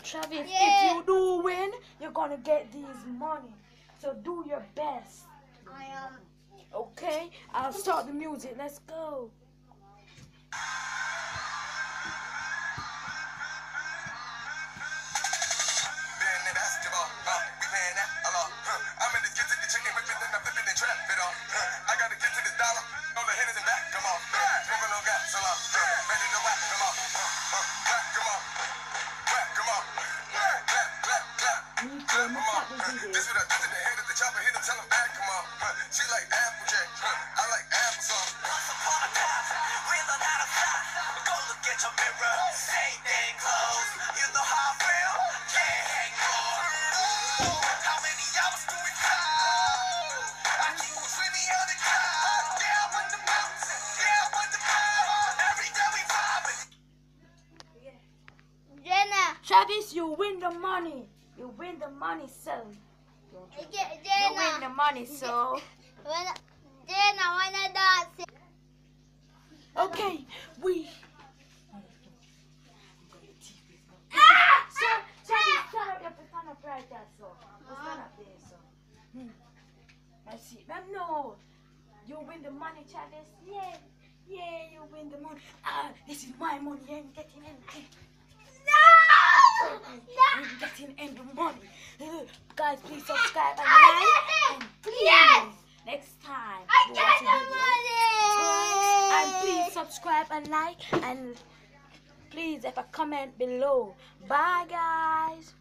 Travis, Yeah. if you do win, you're gonna get these money. So do your best. I am. Okay? I'll start the music. Let's go. I gotta get to this dollar. All the hitters and back, come on. Smoking on gas, so long. Ready to whack, come on. Whack, come on. Whack, come on. Clap, clap, clap, clap. Come on. This what I do to the head of the chopper, hit him, tell him back, come on. She like Applejack, I like applesauce. Once upon a time, we learned how to fly. Go look at your mirror, same thing close. You know how I feel? Can't hang more. How many hours do we fly? I keep swimming on the cloud. Down with the mountain, down with the power. Every day we vibing. Jenna. Travis, you win the money. You win the money, son. You win the money, so. Jenna, wanna dance? Okay, we. So, Travis, stand up right there, so. Stand up there, so. Let's see. No. You win the money, Travis. Yeah. Yeah, you win the money. This is my money. You ain't getting anything. No! You ain't getting any money. Guys, please subscribe and like. And please, next time. I you get watch the a video, money! and please subscribe and like. And please, if a comment below. Bye, guys.